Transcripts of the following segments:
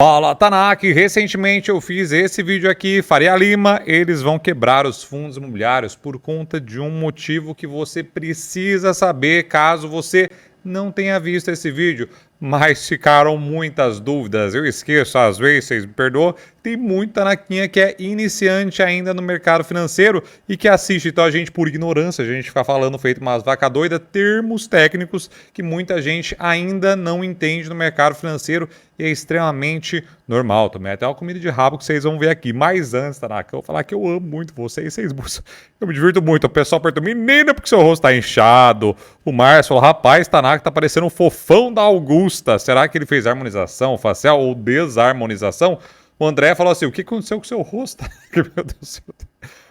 Fala, Tanak! Recentemente eu fiz esse vídeo aqui, Faria Lima, eles vão quebrar os fundos imobiliários por conta de um motivo que você precisa saber caso você não tenha visto esse vídeo, mas ficaram muitas dúvidas, eu esqueço às vezes, vocês me perdoam, tem muita Tanaquinha que é iniciante ainda no mercado financeiro e que assiste, então a gente por ignorância, a gente fica falando feito umas vaca doida, termos técnicos que muita gente ainda não entende no mercado financeiro e é extremamente normal também, até uma comida de rabo que vocês vão ver aqui, mas antes, Tanaka, eu vou falar que eu amo muito vocês eu me divirto muito, o pessoal pergunta, menina, porque seu rosto tá inchado, o Márcio falou, rapaz, Tanaka tá parecendo um fofão da Augusta, será que ele fez harmonização facial ou desarmonização? O André falou assim, o que aconteceu com o seu rosto? Meu Deus do céu.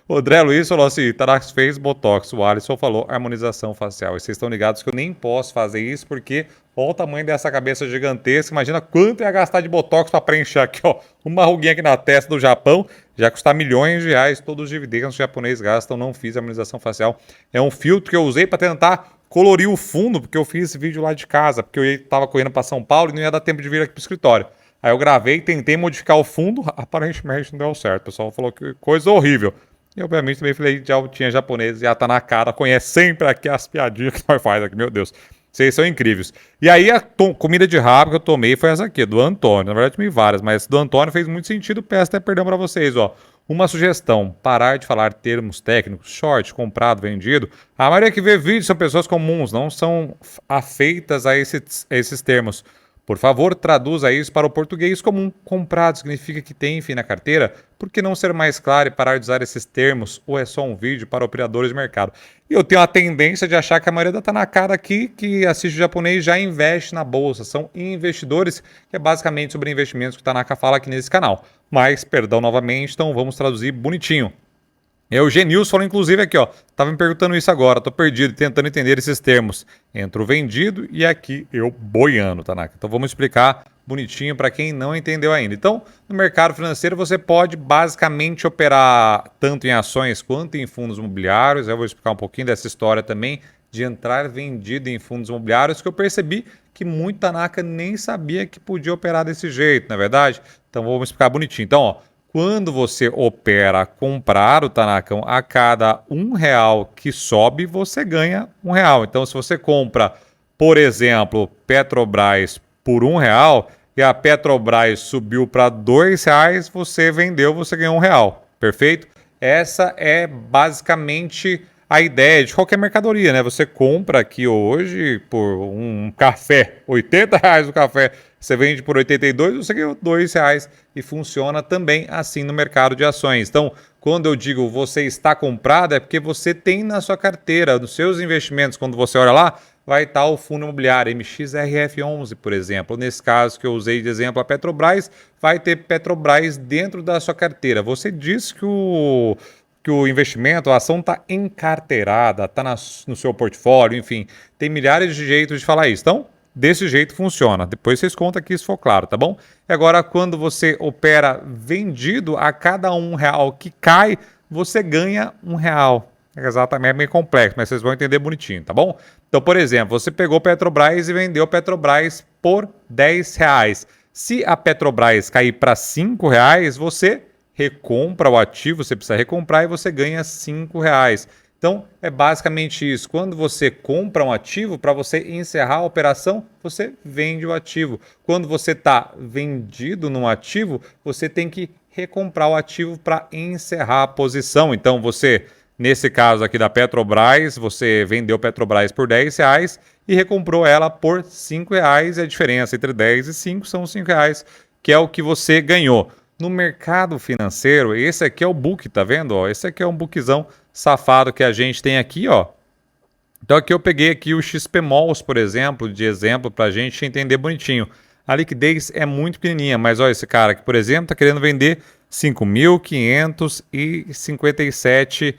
O André Luiz falou assim, Tarax fez Botox, o Alisson falou harmonização facial. E vocês estão ligados que eu nem posso fazer isso porque olha o tamanho dessa cabeça gigantesca. Imagina quanto ia gastar de Botox para preencher aqui, ó. Uma ruguinha aqui na testa do Japão, já custa milhões de reais. Todos os dividendos que os japoneses gastam, não fiz harmonização facial. É um filtro que eu usei para tentar colorir o fundo, porque eu fiz esse vídeo lá de casa, porque eu estava correndo para São Paulo e não ia dar tempo de vir aqui pro escritório. Aí eu gravei, tentei modificar o fundo, aparentemente não deu certo. O pessoal falou que coisa horrível. E obviamente também falei, já tinha japonês, já tá na cara, conhece sempre aqui as piadinhas que nós faz aqui, meu Deus. Vocês são incríveis. E aí a comida de rabo que eu tomei foi essa aqui, do Antônio. Na verdade tomei várias, mas do Antônio fez muito sentido, peço até perdão pra vocês, ó. Uma sugestão, parar de falar termos técnicos, short, comprado, vendido. A maioria que vê vídeos são pessoas comuns, não são afeitas a esses termos. Por favor, traduza isso para o português comum. Comprado significa que tem fim na carteira? Por que não ser mais claro e parar de usar esses termos? Ou é só um vídeo para operadores de mercado? E eu tenho a tendência de achar que a maioria da Tanakara aqui, que assiste o japonês, já investe na bolsa. São investidores, que é basicamente sobre investimentos que o Tanaka fala aqui nesse canal. Mas, perdão novamente, então vamos traduzir bonitinho. O Genilson falou, inclusive, aqui, ó. Tava me perguntando isso agora, tô perdido, tentando entender esses termos. Entre o vendido e aqui eu boiando, Tanaka. Então vamos explicar bonitinho para quem não entendeu ainda. Então, no mercado financeiro você pode basicamente operar tanto em ações quanto em fundos imobiliários. Eu vou explicar um pouquinho dessa história também de entrar vendido em fundos imobiliários, que eu percebi que muito Tanaka nem sabia que podia operar desse jeito, não é verdade? Então vamos explicar bonitinho. Então, ó. Quando você opera comprar o Tanakão, a cada R$1 que sobe, você ganha R$1. Então, se você compra, por exemplo, Petrobras por R$1 e a Petrobras subiu para R$2, você vendeu, você ganhou R$1. Perfeito? Essa é basicamente a ideia de qualquer mercadoria, né? Você compra aqui hoje por um café, R$80 o café, você vende por 82, você ganhou R$2 e funciona também assim no mercado de ações. Então, quando eu digo você está comprado, é porque você tem na sua carteira, nos seus investimentos, quando você olha lá, vai estar o fundo imobiliário MXRF11, por exemplo. Nesse caso que eu usei de exemplo a Petrobras, vai ter Petrobras dentro da sua carteira. Você diz que o investimento, a ação está encarteirada, está no seu portfólio, enfim, tem milhares de jeitos de falar isso. Então, desse jeito funciona. Depois vocês contam aqui se for claro, tá bom? E agora, quando você opera vendido, a cada R$1 que cai, você ganha R$1. Exatamente, é meio complexo, mas vocês vão entender bonitinho, tá bom? Então, por exemplo, você pegou Petrobras e vendeu Petrobras por R$10. Se a Petrobras cair para R$5, você recompra o ativo, você precisa recomprar e você ganha R$5. Então, é basicamente isso. Quando você compra um ativo, para você encerrar a operação, você vende o ativo. Quando você está vendido num ativo, você tem que recomprar o ativo para encerrar a posição. Então, você, nesse caso aqui da Petrobras, você vendeu Petrobras por R$10 e recomprou ela por R$5. E a diferença entre 10 e 5 são R$5, que é o que você ganhou. No mercado financeiro, esse aqui é o book, tá vendo? Ó, esse aqui é um bookzão safado que a gente tem aqui, ó. Então aqui eu peguei aqui o XPMOLs, por exemplo, de exemplo para a gente entender bonitinho. A liquidez é muito pequenininha, mas olha esse cara aqui, por exemplo, está querendo vender 5.557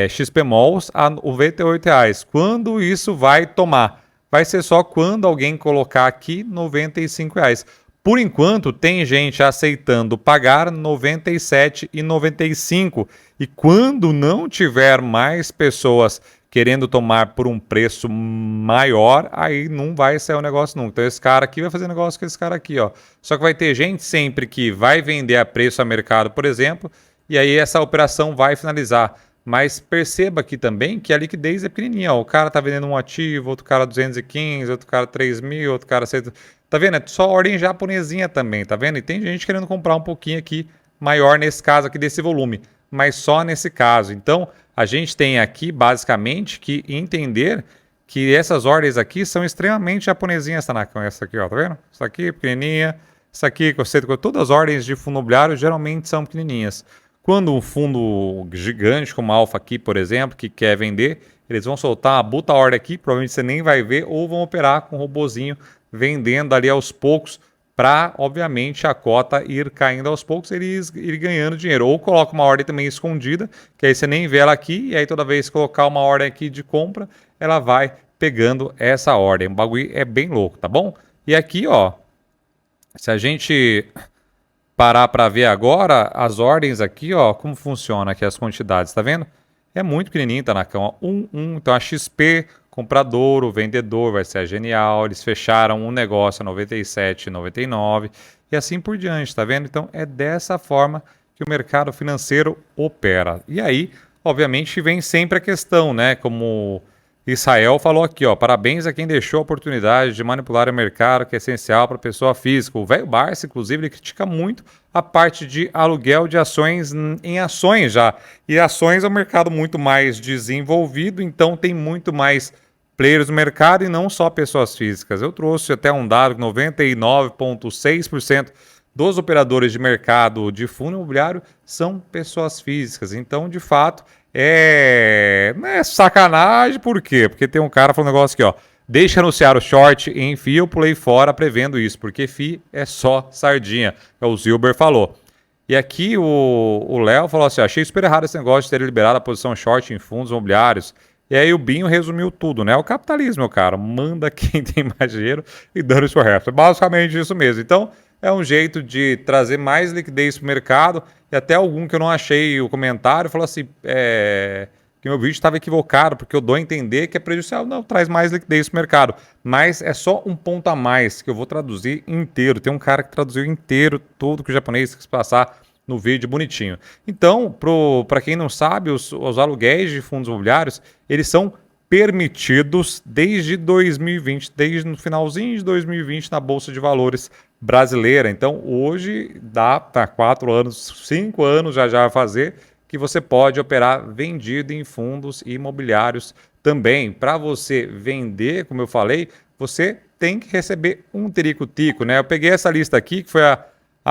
XPMOLs a R$98. Quando isso vai tomar? Vai ser só quando alguém colocar aqui R$95. Por enquanto, tem gente aceitando pagar R$ 97,95 e quando não tiver mais pessoas querendo tomar por um preço maior, aí não vai sair o negócio nunca. Então esse cara aqui vai fazer negócio com esse cara aqui, ó. Só que vai ter gente sempre que vai vender a preço a mercado, por exemplo, e aí essa operação vai finalizar. Mas perceba aqui também que a liquidez é pequenininha, ó. O cara tá vendendo um ativo, outro cara 215, outro cara 3.000, outro cara 6. Tá vendo? É só ordem japonesinha também, tá vendo? E tem gente querendo comprar um pouquinho aqui maior nesse caso aqui desse volume, mas só nesse caso. Então, a gente tem aqui basicamente que entender que essas ordens aqui são extremamente japonesinhas, Tanaka. Essa aqui, ó, tá vendo? Essa aqui pequenininha, essa aqui, todas as ordens de fundo imobiliário geralmente são pequenininhas. Quando um fundo gigante como a Alpha aqui, por exemplo, que quer vender, eles vão soltar uma puta ordem aqui, provavelmente você nem vai ver, ou vão operar com um robozinho vendendo ali aos poucos para, obviamente, a cota ir caindo aos poucos e eles ir ganhando dinheiro. Ou coloca uma ordem também escondida, que aí você nem vê ela aqui, e aí toda vez que colocar uma ordem aqui de compra, ela vai pegando essa ordem. O bagulho é bem louco, tá bom? E aqui, ó, se a gente parar para ver agora as ordens aqui, ó, como funciona aqui as quantidades, tá vendo? É muito pequenininho, tá na cama. Então a XP, comprador, o vendedor vai ser a Genial, eles fecharam um negócio a 97,99 e assim por diante, tá vendo? Então é dessa forma que o mercado financeiro opera. E aí, obviamente, vem sempre a questão, né, como Israel falou aqui, ó, parabéns a quem deixou a oportunidade de manipular o mercado, que é essencial para a pessoa física. O velho Barça, inclusive, ele critica muito a parte de aluguel de ações em ações já. E ações é um mercado muito mais desenvolvido, então tem muito mais players no mercado e não só pessoas físicas. Eu trouxe até um dado que 99,6% dos operadores de mercado de fundo imobiliário são pessoas físicas. Então, de fato, não é sacanagem, por quê? Porque tem um cara falando um negócio aqui, ó. Deixa anunciar o short em FI, eu pulei fora prevendo isso, porque FI é só sardinha. É o Zilber falou. E aqui o Léo falou assim, ó, achei super errado esse negócio de ter liberado a posição short em fundos imobiliários. E aí o Binho resumiu tudo, né? O capitalismo, cara, manda quem tem mais dinheiro e dando-se o resto. É basicamente isso mesmo. Então, é um jeito de trazer mais liquidez para o mercado. E até algum que eu não achei o comentário falou assim, que meu vídeo estava equivocado, porque eu dou a entender que é prejudicial. Não, traz mais liquidez para o mercado. Mas é só um ponto a mais que eu vou traduzir inteiro. Tem um cara que traduziu inteiro tudo que o japonês quis passar no vídeo bonitinho. Então, para quem não sabe, os aluguéis de fundos imobiliários, eles são permitidos desde 2020, desde no finalzinho de 2020 na Bolsa de Valores brasileira. Então, hoje dá para 4 anos, 5 anos já vai fazer, que você pode operar vendido em fundos imobiliários também. Para você vender, como eu falei, você tem que receber um tico-tico, né? Eu peguei essa lista aqui, que foi a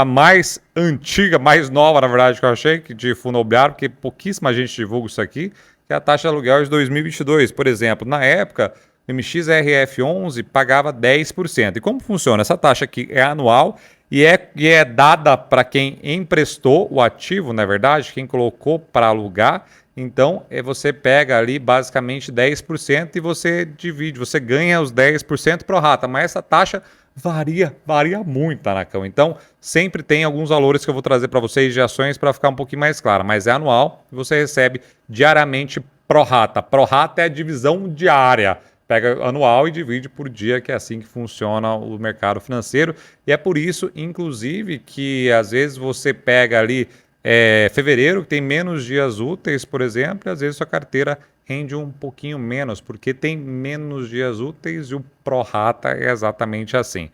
mais antiga, mais nova, na verdade, que eu achei, de fundo imobiliário, porque pouquíssima gente divulga isso aqui, que é a taxa de aluguel de 2022. Por exemplo, na época, o MXRF11 pagava 10%. E como funciona? Essa taxa aqui é anual e é dada para quem emprestou o ativo, na verdade, quem colocou para alugar. Então, você pega ali basicamente 10% e você divide, você ganha os 10% pro rata, mas essa taxa varia muito, Tanacão. Então, sempre tem alguns valores que eu vou trazer para vocês de ações para ficar um pouquinho mais claro, mas é anual e você recebe diariamente pro rata. Pro rata é a divisão diária. Pega anual e divide por dia, que é assim que funciona o mercado financeiro. E é por isso, inclusive, que às vezes você pega ali fevereiro, que tem menos dias úteis, por exemplo, e às vezes sua carteira rende um pouquinho menos, porque tem menos dias úteis e o prorata é exatamente assim.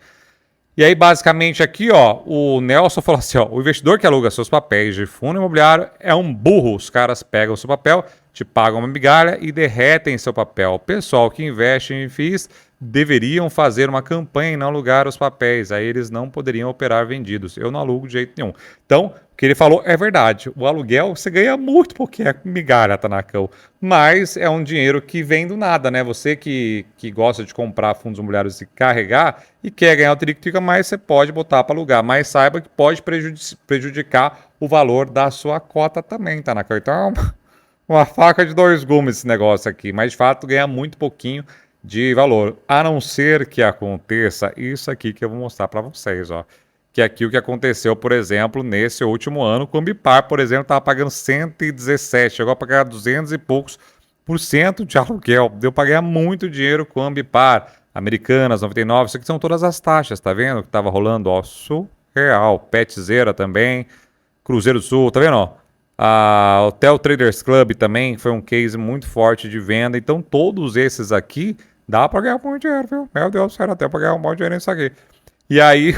E aí, basicamente, aqui, ó, o Nelson falou assim, ó, o investidor que aluga seus papéis de fundo imobiliário é um burro. Os caras pegam seu papel, te pagam uma migalha e derretem seu papel. O pessoal que investe em FIIs deveriam fazer uma campanha e não alugar os papéis. Aí eles não poderiam operar vendidos. Eu não alugo de jeito nenhum. Então, o que ele falou é verdade. O aluguel você ganha muito porque é migalha, Tanacão. Mas é um dinheiro que vem do nada, né? Você que gosta de comprar fundos imobiliários e carregar e quer ganhar o trico mais, você pode botar para alugar. Mas saiba que pode prejudicar o valor da sua cota também, Tanacão. Então, uma faca de dois gumes esse negócio aqui. Mas, de fato, ganha muito pouquinho de valor, a não ser que aconteça isso aqui que eu vou mostrar para vocês, ó. Que é aqui o que aconteceu, por exemplo, nesse último ano, com o Ambipar, por exemplo, estava pagando 117, chegou a pagar 200 e poucos de aluguel. Deu para ganhar muito dinheiro com Ambipar, Americanas, 99. Isso aqui são todas as taxas, tá vendo? Que tava rolando, ó, surreal. Petzera também, Cruzeiro do Sul, tá vendo, ó? A Hotel Traders Club também foi um case muito forte de venda. Então, todos esses aqui, dá para ganhar muito dinheiro, viu? Meu Deus do céu, até para ganhar um monte de dinheiro nisso aqui. E aí,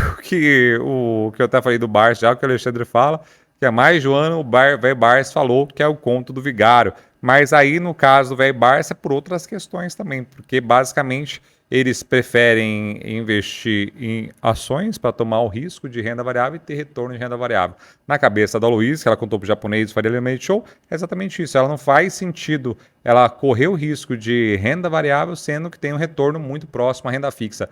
o que eu até falei do Barça, já o que o Alexandre fala, que há mais de um ano o velho Barça falou que é o conto do vigário. Mas aí, no caso do velho Barça, é por outras questões também, porque basicamente eles preferem investir em ações para tomar o risco de renda variável e ter retorno de renda variável. Na cabeça da Luiz, que ela contou para o japonês, Faria Lima Show, é exatamente isso. Ela não faz sentido ela correr o risco de renda variável, sendo que tem um retorno muito próximo à renda fixa.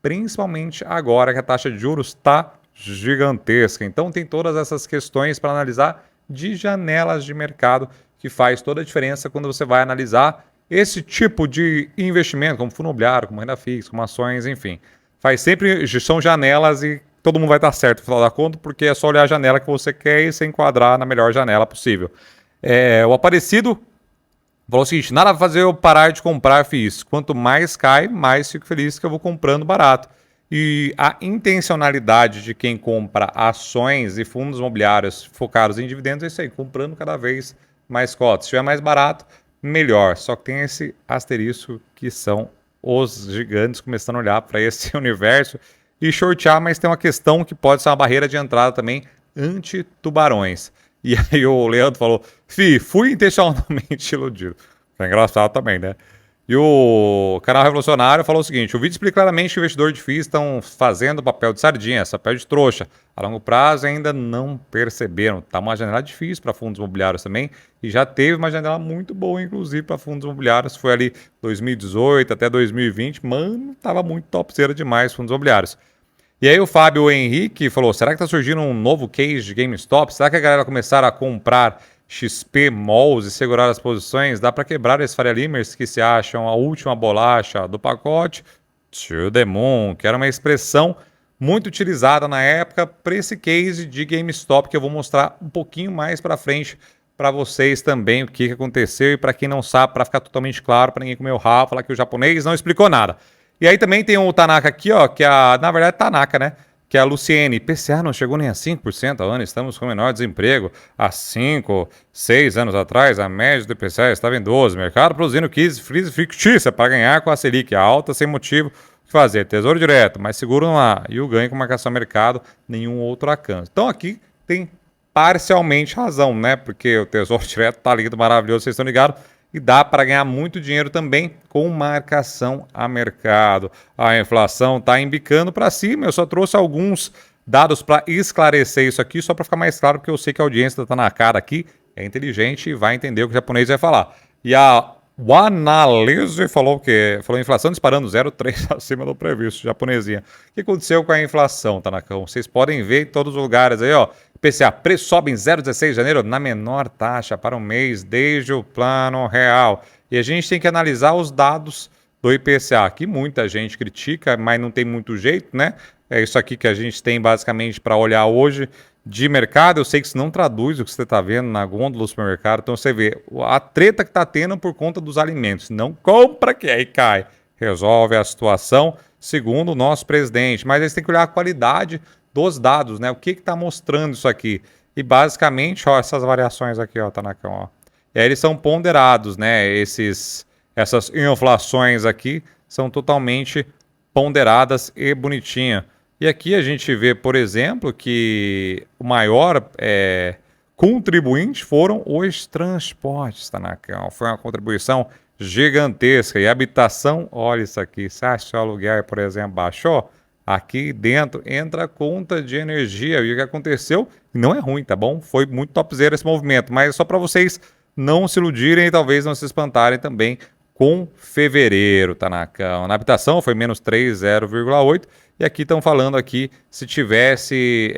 Principalmente agora que a taxa de juros está gigantesca. Então tem todas essas questões para analisar de janelas de mercado que faz toda a diferença quando você vai analisar esse tipo de investimento, como fundo imobiliário, como renda fixa, como ações, enfim. São janelas e todo mundo vai estar certo no final da conta, porque é só olhar a janela que você quer e se enquadrar na melhor janela possível. O Aparecido falou o seguinte: nada vai fazer eu parar de comprar FIIs. Quanto mais cai, mais fico feliz que eu vou comprando barato. E a intencionalidade de quem compra ações e fundos imobiliários focados em dividendos é isso aí, comprando cada vez mais cotas. Se estiver mais barato, melhor. Só que tem esse asterisco que são os gigantes começando a olhar para esse universo e shortear, mas tem uma questão que pode ser uma barreira de entrada também anti-tubarões. E aí o Leandro falou: fui intencionalmente iludido. Foi engraçado também, né? E o canal Revolucionário falou o seguinte: o vídeo explica claramente que o investidor de FIIs estão fazendo papel de sardinha, papel de trouxa. A longo prazo ainda não perceberam. Tá uma janela difícil para fundos imobiliários também. E já teve uma janela muito boa, inclusive, para fundos imobiliários. Foi ali 2018 até 2020. Mano, tava muito topzera demais fundos imobiliários. E aí o Fábio Henrique falou: será que está surgindo um novo case de GameStop? Será que a galera começaram a comprar XP Malls e segurar as posições? Dá para quebrar esses Faria Limers que se acham a última bolacha do pacote? To the moon, que era uma expressão muito utilizada na época para esse case de GameStop, que eu vou mostrar um pouquinho mais para frente para vocês também o que aconteceu e para quem não sabe, para ficar totalmente claro, para ninguém comer o rabo, falar que o japonês não explicou nada. E aí também tem o Tanaka aqui, ó, que na verdade, Tanaka, né? Que é a Luciene. PCA não chegou nem a 5% ao ano, estamos com o menor desemprego. Há 5, 6 anos atrás, a média do IPCA estava em 12. Mercado produzindo crise fictícia para ganhar com a Selic alta sem motivo. O que fazer? Tesouro direto, mas seguro não há. E o ganho com marcação mercado, nenhum outro alcance. Então aqui tem parcialmente razão, né? Porque o tesouro direto tá lindo, maravilhoso, vocês estão ligados. E dá para ganhar muito dinheiro também com marcação a mercado. A inflação está embicando para cima. Eu só trouxe alguns dados para esclarecer isso aqui, só para ficar mais claro, porque eu sei que a audiência está na cara aqui, é inteligente e vai entender o que o japonês vai falar. E a Wanalese falou o quê? Falou inflação disparando 0,3 acima do previsto, japonesinha. O que aconteceu com a inflação, Tanakão? Vocês podem ver em todos os lugares aí, ó. IPCA, preço sobe em 0,16 de janeiro na menor taxa para um mês desde o plano real. E a gente tem que analisar os dados do IPCA, que muita gente critica, mas não tem muito jeito, né? É isso aqui que a gente tem basicamente para olhar hoje de mercado. Eu sei que isso não traduz o que você está vendo na gôndola do supermercado. Então você vê a treta que está tendo por conta dos alimentos. Não compra que aí cai. Resolve a situação, segundo o nosso presidente. Mas eles têm que olhar a qualidade dos dados, né? O que está mostrando isso aqui? E basicamente, ó, essas variações aqui, ó, Tanakão, ó. E aí eles são ponderados, né? Essas inflações aqui são totalmente ponderadas e bonitinha. E aqui a gente vê, por exemplo, que o maior contribuinte foram os transportes, Tanakão. Foi uma contribuição gigantesca. E a habitação, olha isso aqui. Se acha que o aluguel, por exemplo, baixou, aqui dentro entra a conta de energia. E o que aconteceu não é ruim, tá bom? Foi muito topzera esse movimento, mas é só para vocês não se iludirem e talvez não se espantarem também com fevereiro, Tanakão. Na habitação foi menos 3, 0,8. E aqui estão falando aqui se tivesse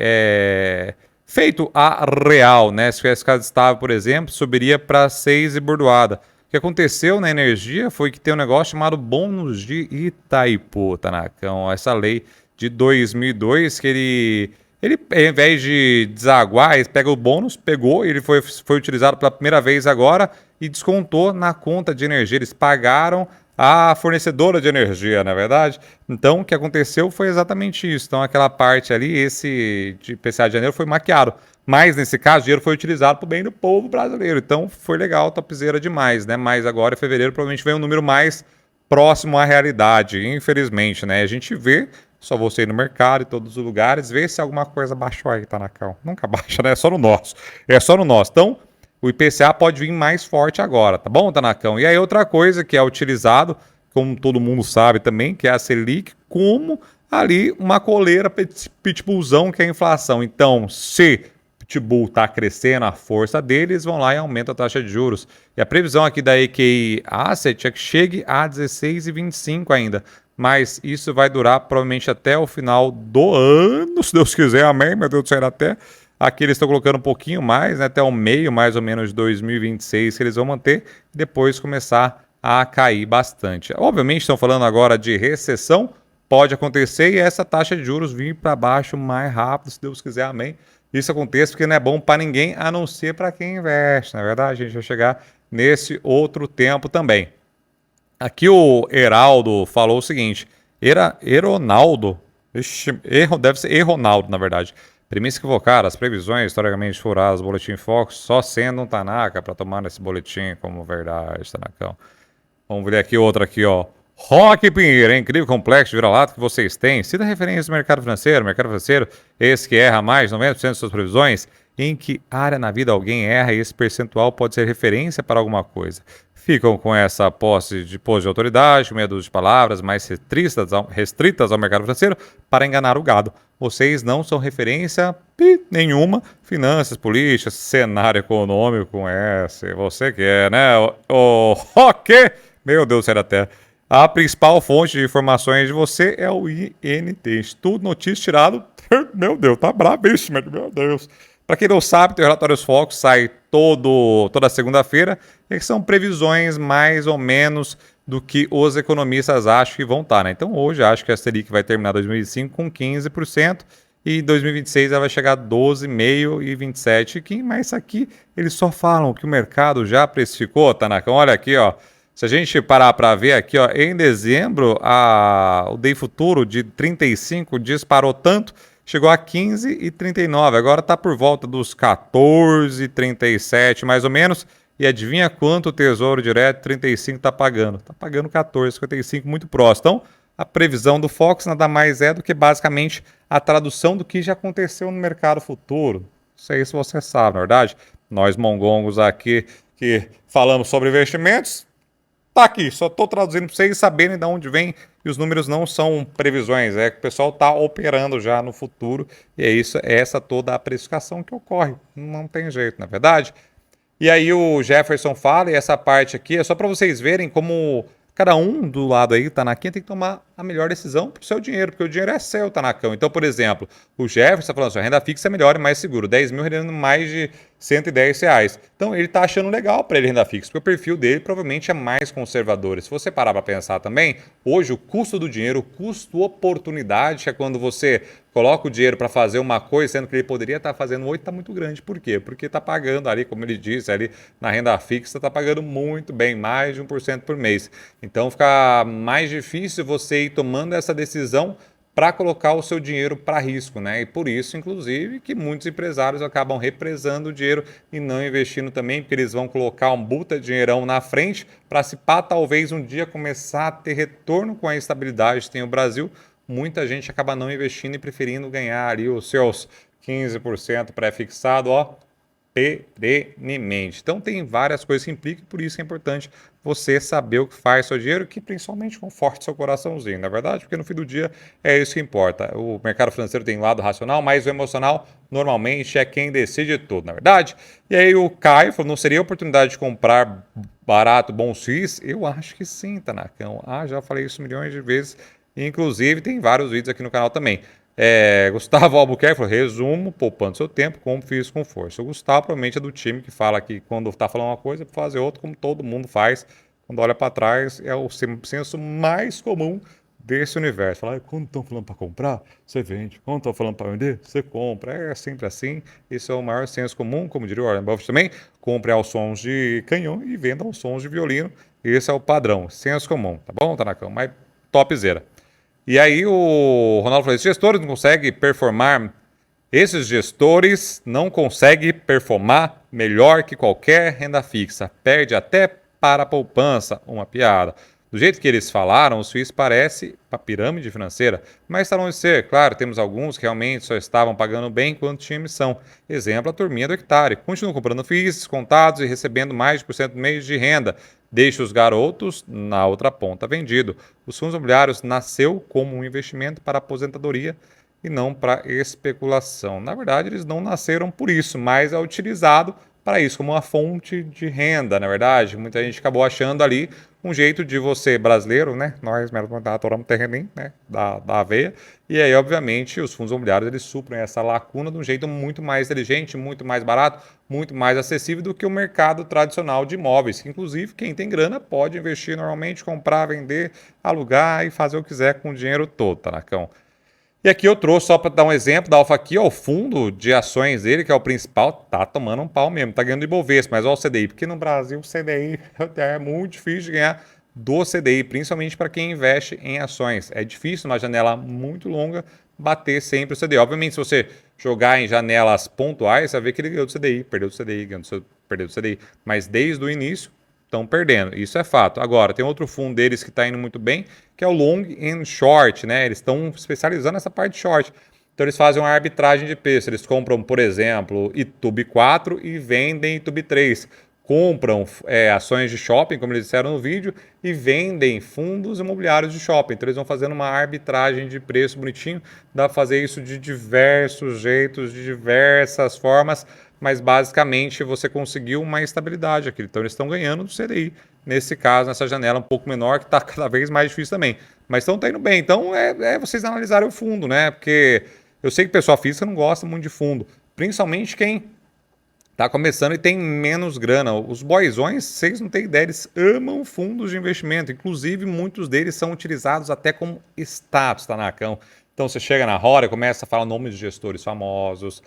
feito a real, né? Se tivesse ficado estável, por exemplo, subiria para 6 e bordoada. O que aconteceu na energia foi que tem um negócio chamado bônus de Itaipu, Tanakão. Essa lei de 2002 que ele Ele, ao invés de desaguar, ele pega o bônus, pegou, ele foi utilizado pela primeira vez agora e descontou na conta de energia. Eles pagaram a fornecedora de energia, na verdade. Então, o que aconteceu foi exatamente isso. Então, aquela parte ali, esse de IPCA de janeiro foi maquiado. Mas, nesse caso, o dinheiro foi utilizado para o bem do povo brasileiro. Então, foi legal, topzera demais, né? Mas agora, em fevereiro, provavelmente vem um número mais próximo à realidade, infelizmente, né? A gente vê, só você ir no mercado e todos os lugares, ver se alguma coisa baixou aí, Tanacão. Nunca baixa, né? É só no nosso. É só no nosso. Então, o IPCA pode vir mais forte agora, tá bom, Tanacão? E aí outra coisa que é utilizado, como todo mundo sabe também, que é a Selic, como ali uma coleira pitbullzão que é a inflação. Então, se Pitbull está crescendo a força deles, vão lá e aumentam a taxa de juros. E a previsão aqui da EQI Asset é que chegue a 16,25 ainda. Mas isso vai durar provavelmente até o final do ano, se Deus quiser, amém, meu Deus do céu, até. Aqui eles estão colocando um pouquinho mais, né, até o meio mais ou menos de 2026 que eles vão manter e depois começar a cair bastante. Obviamente estão falando agora de recessão, pode acontecer e essa taxa de juros vir para baixo mais rápido, se Deus quiser, amém. Isso aconteça porque não é bom para ninguém, a não ser para quem investe, na verdade. A gente vai chegar nesse outro tempo também. Aqui o Heraldo falou o seguinte, Eronaldo, deve ser Eronaldo, na verdade. Premissa equivocada, as previsões historicamente furadas do Boletim Fox, só sendo um Tanaka para tomar esse boletim como verdade, Tanacão. Vamos ver aqui outra aqui, ó. Roque Pinheiro, incrível complexo de vira-lata que vocês têm. Cita referência do mercado financeiro, esse que erra mais de 90% de suas previsões. Em que área na vida alguém erra e esse percentual pode ser referência para alguma coisa? Ficam com essa posse de autoridade, meia dúzia de palavras mais restritas ao mercado financeiro para enganar o gado. Vocês não são referência nenhuma, finanças, políticas, cenário econômico com essa. Você que é, né? O Roque! Meu Deus do céu da terra. A principal fonte de informações de você é o INT, Instituto Notícias Tirado. Meu Deus, tá bravíssimo, meu Deus. Para quem não sabe, o Relatórios Focus sai toda segunda-feira e são previsões mais ou menos do que os economistas acham que vão estar, né? Então hoje acho que a Selic vai terminar 2025 com 15% e 2026 ela vai chegar a 12,5% e 27%. Mas isso aqui eles só falam que o mercado já precificou, Tanaka. Olha aqui, ó. Se a gente parar para ver aqui, ó, em dezembro o DI futuro de 35 disparou tanto, chegou a 15,39, agora está por volta dos 14,37 mais ou menos. E adivinha quanto o Tesouro Direto 35 está pagando? Está pagando 14,55, muito próximo. Então, a previsão do Fox nada mais é do que basicamente a tradução do que já aconteceu no mercado futuro. Não sei se você sabe, na verdade. Nós mongongos aqui que falamos sobre investimentos, tá aqui, só estou traduzindo para vocês saberem de onde vem e os números não são previsões, é que o pessoal está operando já no futuro e é isso, é essa toda a precificação que ocorre, não tem jeito, na verdade. E aí o Jefferson fala, e essa parte aqui é só para vocês verem como cada um do lado aí, Tanaquinha, tem que tomar a melhor decisão para o seu dinheiro, porque o dinheiro é seu, Tanacão. Então, por exemplo, o Jefferson está falando assim, a renda fixa é melhor e mais seguro, 10 mil rendendo mais de R$110. Então, ele está achando legal para ele renda fixa, porque o perfil dele provavelmente é mais conservador. E se você parar para pensar também, hoje o custo do dinheiro, o custo oportunidade, que é quando você coloca o dinheiro para fazer uma coisa, sendo que ele poderia estar fazendo hoje, está muito grande. Por quê? Porque está pagando ali, como ele disse, ali na renda fixa, está pagando muito bem, mais de 1% por mês. Então fica mais difícil você ir tomando essa decisão para colocar o seu dinheiro para risco, né? E por isso, inclusive, que muitos empresários acabam represando o dinheiro e não investindo também, porque eles vão colocar um puta dinheirão na frente para se pá, talvez um dia começar a ter retorno com a estabilidade que tem o Brasil. Muita gente acaba não investindo e preferindo ganhar ali os seus 15% pré-fixado, ó, perenemente. Então tem várias coisas que implicam, por isso é importante você saber o que faz seu dinheiro, que principalmente conforte seu coraçãozinho, na verdade, porque no fim do dia é isso que importa. O mercado financeiro tem lado racional, mas o emocional normalmente é quem decide tudo, na verdade. E aí o Caio falou, não seria oportunidade de comprar barato, bom X? Eu acho que sim, Tanacão. Já falei isso milhões de vezes. Inclusive, tem vários vídeos aqui no canal também. Gustavo Albuquerque falou, resumo, poupando seu tempo, como fiz com força. O Gustavo provavelmente é do time que fala que quando está falando uma coisa, fazer outra, como todo mundo faz. Quando olha para trás, é o senso mais comum desse universo. Fala, quando estão falando para comprar, você vende. Quando estão falando para vender, você compra. É sempre assim. Esse é o maior senso comum, como diria o Warren Buffett também. Compre aos sons de canhão e venda aos sons de violino. Esse é o padrão, senso comum, tá bom, Tanakão? Mas topzera. E aí o Ronaldo falou, esses gestores não conseguem performar, esses gestores não conseguem performar melhor que qualquer renda fixa. Perde até para a poupança, uma piada. Do jeito que eles falaram, o Suíço parece uma pirâmide financeira, mas está longe de ser. Claro, temos alguns que realmente só estavam pagando bem quando tinha emissão. Exemplo, a turminha do hectare. Continuam comprando FIIs, contados e recebendo mais de 1% mês de renda. Deixa os garotos na outra ponta vendido. Os fundos imobiliários nasceu como um investimento para aposentadoria e não para especulação. Na verdade, eles não nasceram por isso, mas é utilizado para isso, como uma fonte de renda, na verdade. Muita gente acabou achando ali um jeito de você, brasileiro, né? Nós, adoramos terreninho, né? Da aveia. E aí, obviamente, os fundos imobiliários, eles suprem essa lacuna de um jeito muito mais inteligente, muito mais barato, muito mais acessível do que o mercado tradicional de imóveis. Que, inclusive, quem tem grana pode investir normalmente, comprar, vender, alugar e fazer o que quiser com o dinheiro todo, Tanacão. E aqui eu trouxe só para dar um exemplo da Alfa aqui, ó, o fundo de ações dele, que é o principal, tá tomando um pau mesmo, tá ganhando do Ibovespa, mas olha o CDI, porque no Brasil o CDI é muito difícil de ganhar do CDI, principalmente para quem investe em ações. É difícil, numa janela muito longa, bater sempre o CDI. Obviamente, se você jogar em janelas pontuais, você vai ver que ele ganhou do CDI, perdeu do CDI, perdeu do CDI. Mas desde o início, estão perdendo. Isso é fato. Agora, tem outro fundo deles que está indo muito bem, que é o long and short, né? Eles estão especializando nessa parte de short. Então eles fazem uma arbitragem de preço. Eles compram, por exemplo, Itube 4 e vendem Itube 3. Compram ações de shopping, como eles disseram no vídeo, e vendem fundos imobiliários de shopping. Então eles vão fazendo uma arbitragem de preço bonitinho. Dá para fazer isso de diversos jeitos, de diversas formas, mas basicamente você conseguiu uma estabilidade aqui. Então eles estão ganhando do CDI, nesse caso, nessa janela um pouco menor, que está cada vez mais difícil também. Mas estão indo bem. Então vocês analisarem o fundo, né? Porque eu sei que pessoa física não gosta muito de fundo, principalmente quem tá começando e tem menos grana. Os boyzões, vocês não têm ideia, eles amam fundos de investimento. Inclusive, muitos deles são utilizados até como status, tá, Nacão? Então, você chega na roda e começa a falar o nome de gestores famosos,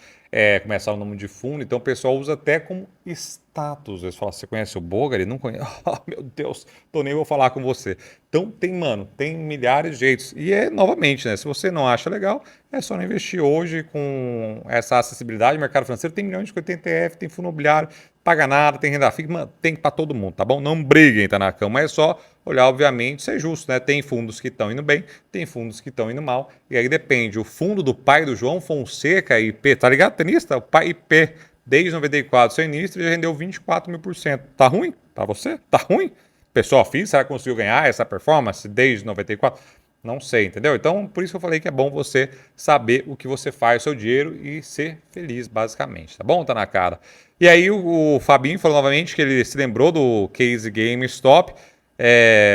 começa a falar o nome de fundo. Então, o pessoal usa até como status. Eles falam, você conhece o Boga? Ele não conhece. Oh, meu Deus, tô nem vou falar com você. Então, tem milhares de jeitos. E novamente, né? Se você não acha legal, é só não investir hoje com essa acessibilidade. O mercado financeiro tem milhões de coisas, tem ETF, tem fundo imobiliário, paga nada, tem renda fixa, mano, tem para todo mundo, tá bom? Não briguem, tá na cama, é só olhar, obviamente, ser justo, né? Tem fundos que estão indo bem, tem fundos que estão indo mal, e aí depende. O fundo do pai do João Fonseca, IP, tá ligado, tenista? O pai IP, desde 94, seu início, ele já rendeu 24.000%. Tá ruim? Pra você? Tá ruim? Pessoa física, será que conseguiu ganhar essa performance desde 94? Não sei, entendeu? Então, por isso que eu falei que é bom você saber o que você faz o seu dinheiro e ser feliz, basicamente, tá bom? Tá na cara. E aí o Fabinho falou novamente que ele se lembrou do case GameStop,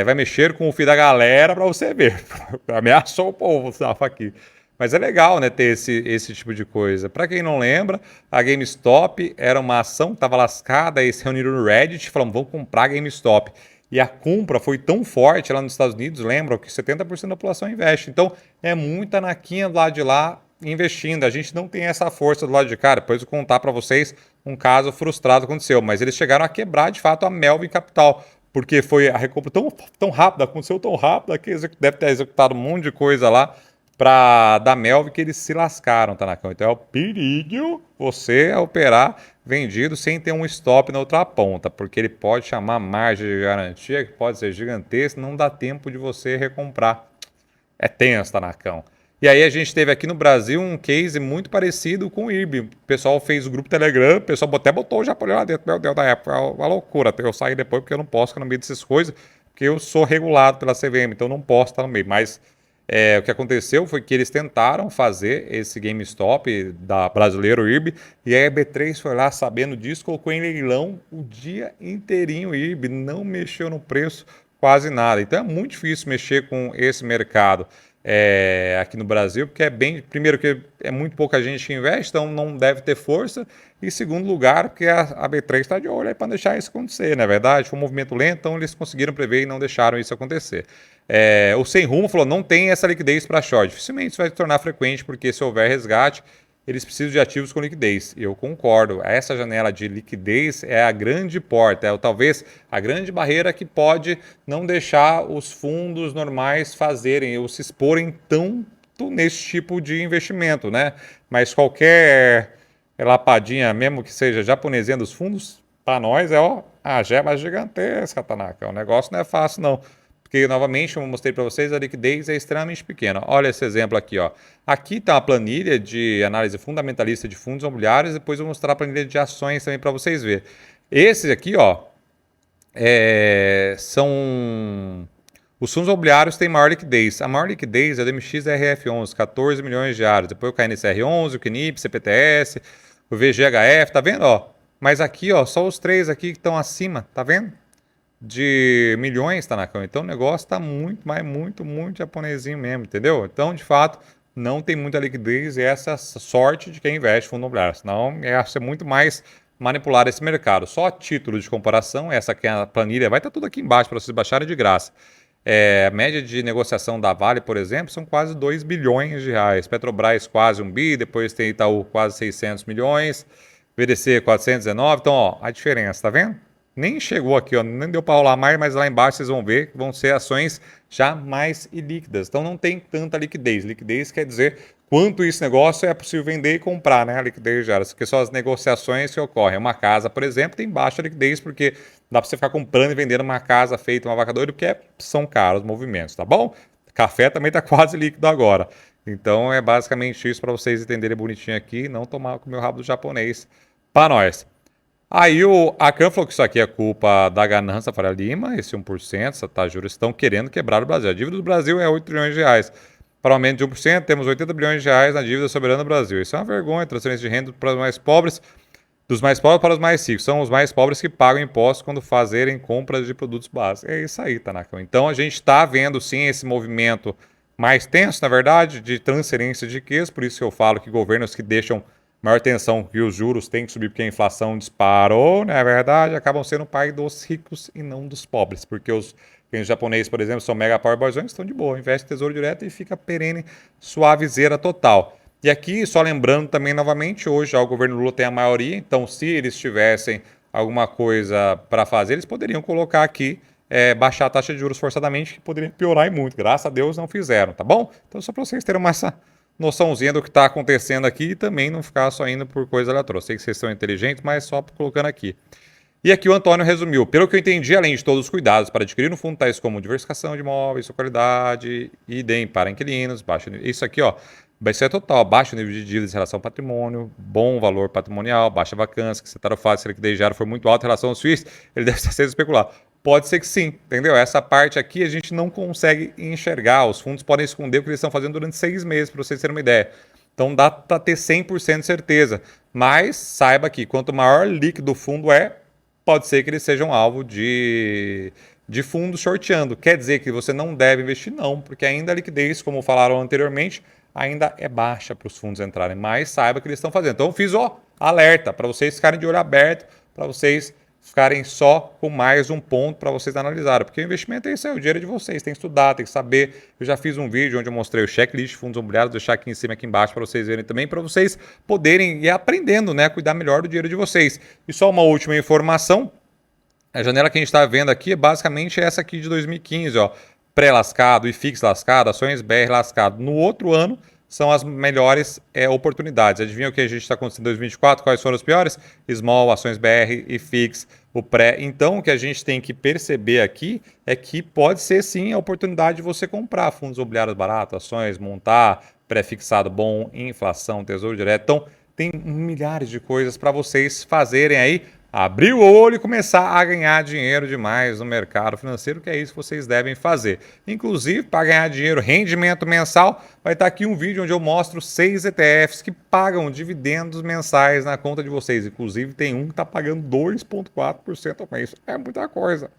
vai mexer com o fio da galera para você ver. Ameaçou o povo, Safa aqui. Mas é legal, né, ter esse tipo de coisa. Para quem não lembra, a GameStop era uma ação que estava lascada, e se reuniram no Reddit e falaram, vamos comprar a GameStop. E a compra foi tão forte lá nos Estados Unidos, lembram que 70% da população investe. Então, é muita naquinha do lado de lá investindo. A gente não tem essa força do lado de cá. Depois eu vou contar para vocês um caso frustrado que aconteceu. Mas eles chegaram a quebrar, de fato, a Melvin Capital. Porque foi a recompra tão rápida, aconteceu tão rápida, que deve ter executado um monte de coisa lá para da Melvin que eles se lascaram, tá na cama. Então é o perigo você operar vendido sem ter um stop na outra ponta, porque ele pode chamar margem de garantia, que pode ser gigantesca, não dá tempo de você recomprar. É tenso, tá na cama. E aí a gente teve aqui no Brasil um case muito parecido com o IRB. O pessoal fez o grupo Telegram, o pessoal até botou o Japão lá dentro. Meu Deus, da época, uma loucura. Eu saí depois porque eu não posso ficar no meio dessas coisas, porque eu sou regulado pela CVM, então não posso estar no meio. Mas o que aconteceu foi que eles tentaram fazer esse GameStop da brasileiro IRB, e a B3 foi lá sabendo disso, colocou em leilão o dia inteirinho o IRB, não mexeu no preço quase nada. Então é muito difícil mexer com esse mercado. aqui no Brasil, porque primeiro que é muito pouca gente que investe, então não deve ter força, e segundo lugar, porque a B3 está de olho aí para deixar isso acontecer, não é verdade? Foi um movimento lento, então eles conseguiram prever e não deixaram isso acontecer. O Sem Rumo falou, não tem essa liquidez para short, dificilmente isso vai se tornar frequente, porque se houver resgate, eles precisam de ativos com liquidez. Eu concordo. Essa janela de liquidez é a grande porta, talvez a grande barreira que pode não deixar os fundos normais fazerem ou se exporem tanto nesse tipo de investimento, né? Mas qualquer lapadinha, mesmo que seja japonesinha dos fundos, para nós a gema gigantesca, Tanaka. O negócio não é fácil, não. Porque, novamente, como eu mostrei para vocês, a liquidez é extremamente pequena. Olha esse exemplo aqui, ó. Aqui está a planilha de análise fundamentalista de fundos imobiliários, depois eu vou mostrar a planilha de ações também para vocês verem. Esses aqui, ó, são... Os fundos imobiliários têm maior liquidez. A maior liquidez é do MXRF11, 14 milhões diários. Depois o KNCR11, o KNIP, CPTS, o VGHF, tá vendo, ó? Mas aqui, ó, só os três aqui que estão acima, tá vendo? De milhões, tá na cama. Então o negócio tá muito, mas muito japonesinho mesmo, entendeu? Então, de fato, não tem muita liquidez e essa sorte de quem investe em fundo imobiliário. Senão, ia ser muito mais manipular esse mercado. Só a título de comparação, essa aqui é a planilha, vai estar tudo aqui embaixo para vocês baixarem de graça. A média de negociação da Vale, por exemplo, são quase 2 bilhões de reais. Petrobras quase 1 bi, depois tem Itaú quase 600 milhões, VDC 419. Então, ó, a diferença, tá vendo? Nem chegou aqui, ó, nem deu para rolar mais, mas lá embaixo vocês vão ver que vão ser ações já mais ilíquidas. Então não tem tanta liquidez. Liquidez quer dizer quanto esse negócio é possível vender e comprar, né? A liquidez já, porque são as negociações que ocorrem. Uma casa, por exemplo, tem baixa liquidez porque dá para você ficar comprando e vendendo uma casa feita uma vaca doida, porque são caros os movimentos, tá bom? Café também está quase líquido agora. Então é basicamente isso para vocês entenderem bonitinho aqui, não tomar com o meu rabo do japonês para nós. Aí a Can falou que isso aqui é culpa da ganância Faria Lima, esse 1%, essa taxa de juros estão querendo quebrar o Brasil. A dívida do Brasil é 8 trilhões de reais. Para o aumento de 1%, temos 80 bilhões de reais na dívida soberana do Brasil. Isso é uma vergonha, transferência de renda para os mais pobres, dos mais pobres para os mais ricos. São os mais pobres que pagam impostos quando fazerem compras de produtos básicos. É isso aí, Tanaka. Então a gente está vendo sim esse movimento mais tenso, na verdade, de transferência de riqueza, por isso que eu falo que governos que deixam maior tensão que os juros têm que subir porque a inflação disparou, não é verdade? Acabam sendo o pai dos ricos e não dos pobres, porque os japoneses, por exemplo, são mega power boyzões, estão de boa, investe em tesouro direto e fica perene suavizeira total. E aqui, só lembrando também novamente, hoje já o governo Lula tem a maioria, então se eles tivessem alguma coisa para fazer, eles poderiam colocar aqui, baixar a taxa de juros forçadamente, que poderia piorar e muito. Graças a Deus não fizeram, tá bom? Então só para vocês terem uma noçãozinha do que está acontecendo aqui e também não ficar só indo por coisa aleatória. Sei que vocês são inteligentes, mas só colocando aqui. E aqui o Antônio resumiu. Pelo que eu entendi, além de todos os cuidados para adquirir no fundo, tais como diversificação de imóveis, sua qualidade, idem para inquilinos, baixo nível. Isso aqui, ó, vai ser total, baixo nível de dívidas em relação ao patrimônio, bom valor patrimonial, baixa vacância, que se tarofado, se a liquidez diária for muito alta em relação aos FIIs, ele deve estar sendo especulado. Pode ser que sim, entendeu? Essa parte aqui a gente não consegue enxergar. Os fundos podem esconder o que eles estão fazendo durante 6 meses, para vocês terem uma ideia. Então dá para ter 100% de certeza. Mas saiba que quanto maior líquido o fundo pode ser que eles sejam alvo de fundos shorteando. Quer dizer que você não deve investir? Não, porque ainda a liquidez, como falaram anteriormente, ainda é baixa para os fundos entrarem. Mas saiba que eles estão fazendo. Então eu fiz alerta para vocês ficarem de olho aberto, para vocês ficarem só com mais um ponto para vocês analisarem, porque o investimento é isso aí, o dinheiro é de vocês, tem que estudar, tem que saber. Eu já fiz um vídeo onde eu mostrei o checklist de fundos imobiliários, vou deixar aqui em cima, aqui embaixo para vocês verem também, para vocês poderem ir aprendendo, né, a cuidar melhor do dinheiro de vocês. E só uma última informação, a janela que a gente está vendo aqui é basicamente essa aqui de 2015, ó, pré-lascado e fix lascado, ações BR lascado. No outro ano, são as melhores oportunidades. Adivinha o que a gente está acontecendo em 2024? Quais foram os piores? Small, ações BR e FIX, o pré. Então, o que a gente tem que perceber aqui é que pode ser sim a oportunidade de você comprar fundos imobiliários baratos, ações, montar pré-fixado bom, inflação, tesouro direto. Então, tem milhares de coisas para vocês fazerem aí. Abrir o olho e começar a ganhar dinheiro demais no mercado financeiro, que é isso que vocês devem fazer. Inclusive, para ganhar dinheiro, rendimento mensal, vai estar aqui um vídeo onde eu mostro 6 ETFs que pagam dividendos mensais na conta de vocês. Inclusive, tem um que está pagando 2,4% ao mês. É muita coisa.